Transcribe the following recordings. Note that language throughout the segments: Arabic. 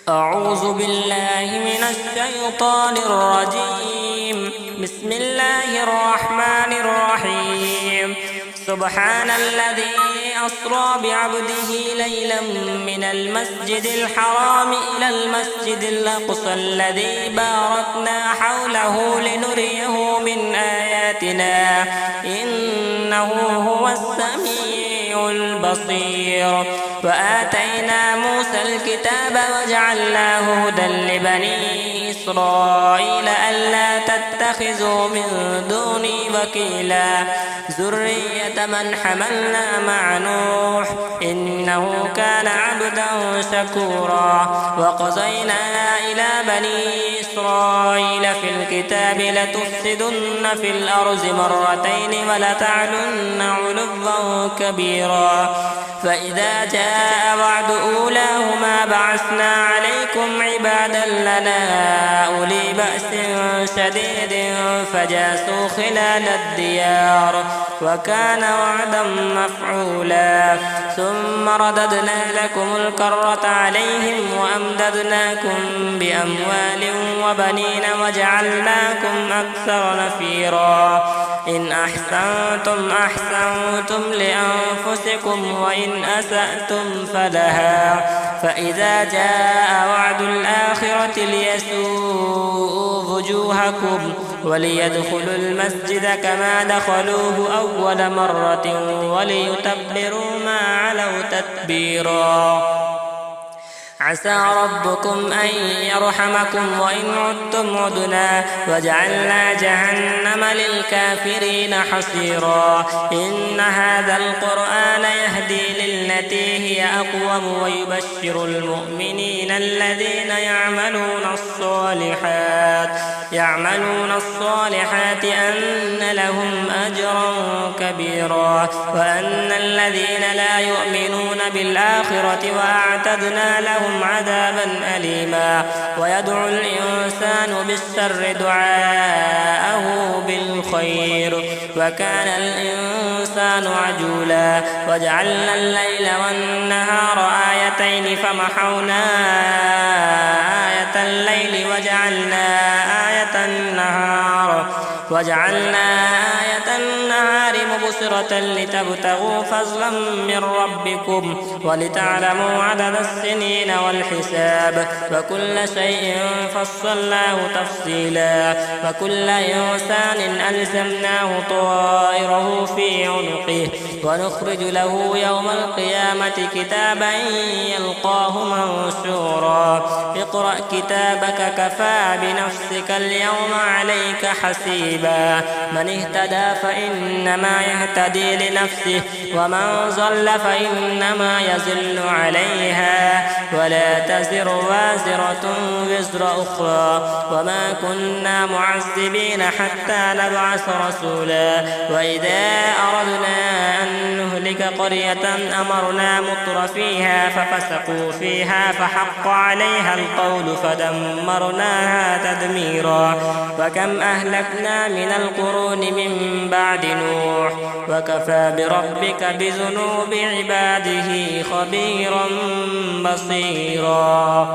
أعوذ بالله من الشيطان الرجيم. بسم الله الرحمن الرحيم. سبحان الذي أسرى بعبده ليلا من المسجد الحرام إلى المسجد الأقصى الذي باركنا حوله لنريه من آياتنا إنه هو السميع البصير. وآتينا موسى الكتاب وجعلناه هدى لبني إسرائيل ألا تتخذوا من دوني وكيلا ذرية من حملنا مع نوح إنه كان عبدا شكورا. وقضينا إلى بني إسرائيل في الكتاب لتفسدن في الأرض مرتين ولتعلن علوا كبيرا. فإذا جاء وعد أولاهما بعثنا عليكم عبادا لنا أولي بأس شديد فجاسوا خلال الديار وكان وعدا مفعولا. ثم رددنا لكم الكرة عليهم وأمددناكم بأموال وبنين وجعلناكم أكثر نفيرا. إن أحسنتم أحسنتم لأنفسكم وإن أسأتم فلها. فإذا جاء وعد الآخرة ليسوءوا وجوهكم وليدخلوا المسجد كما دخلوه أول مرة وليتبروا ما علوا تتبيرا. عسى ربكم أن يرحمكم وإن عدتم عدنا وجعلنا جهنم للكافرين حصيرا. إن هذا القرآن يهدي للتي هي أقوم ويبشر المؤمنين الذين يعملون الصالحات أن لهم أجرا كبيرا وأن الذين لا يؤمنون بالآخرة وأعتدنا لهم عذابا أليما. ويدعو الإنسان بالشر دعاءه بالخير وكان الإنسان عجولا. وجعلنا الليل والنهار آيتين فمحونا آية الليل وجعلنا آية النهار مبصرة لتبتغوا فضلا من ربكم ولتعلموا عدد السنين والحساب وكل شيء فصلناه تفصيلا. وكل إنسان ألزمناه طائره في عنقه ونخرج له يوم القيامة كتابا يلقاه منشورا. اقرأ كتابك كفى بنفسك اليوم عليك حسيبا. من اهتدى فإنما يهتدي لنفسه ومن ضل فإنما يضل عليها ولا تزر وازرة وزر أخرى. وما كنا معذبين حتى نبعث رسولا. وإذا أردنا أن نهلك قرية أمرنا مترفيها ففسقوا فيها فحق عليها القول فدمرناها تدميرا. وكم أهلكنا من القرون من بعد نوح وكفى بربك بذنوب عباده خبيرا بصيرا.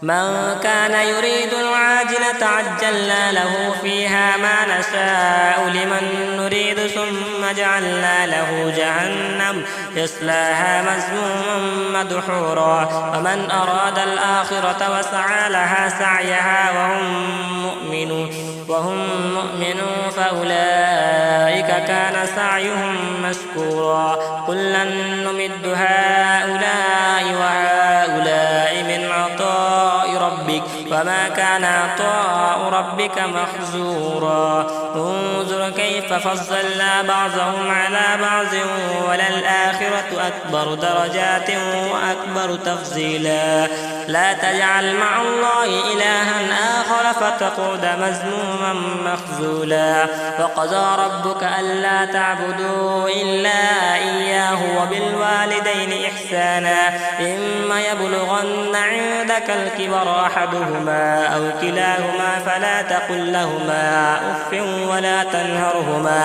من كان يريد العاجلة عجلنا له فيها ما نشاء لمن نريد ثم جعلنا له جهنم يصلاها مذموما مدحورا. ومن أراد الآخرة وسعى لها سعيها وهم مؤمنون فأولئك كان سعيهم مشكورا. كلا نمد هؤلاء وهؤلاء من عطاء ربك وما كان عطاء ربك محظورا. انظر كيف فضلنا بعضهم على بعض وللآخرة أكبر درجات وأكبر تفضيلا. لا تجعل مع الله إلها آخر فتقعد مذموما مخذولا. وقضى ربك ألا تعبدوا إلا إياه وبالوالدين إحسانا. إما يبلغن عندك الكبر أحدهما أو كلاهما فلا تقل لهما أف ولا تنهرهما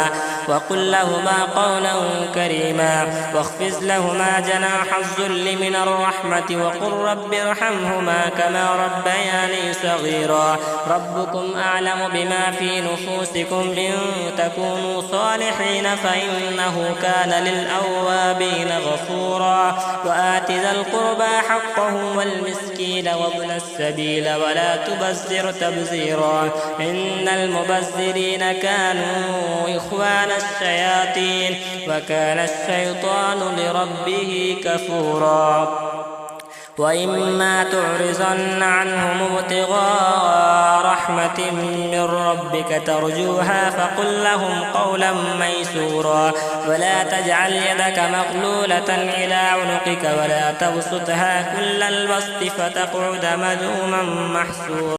وقل لهما قولا كريما واخفض لهما جناح الذل من الرحمة وقل رب ارحمهما كما ربياني صغيرا ربكم أعلم بما في نفوسكم إن تكونوا صالحين فإنه كان للأوابين غفورا وآت ذا القربى حقه والمسكين وابن السبيل ولا تبذر تبذيرا إن المبذرين كانوا إخوان الشياطين وكان الشيطان لربه كفورا وإما تعرضن عنهم ابتغاء رحمة من ربك ترجوها فقل لهم قولا ميسورا ولا تجعل يدك مغلولة إلى عنقك ولا تبسطها كل البسط فتقعد مذموما محسورا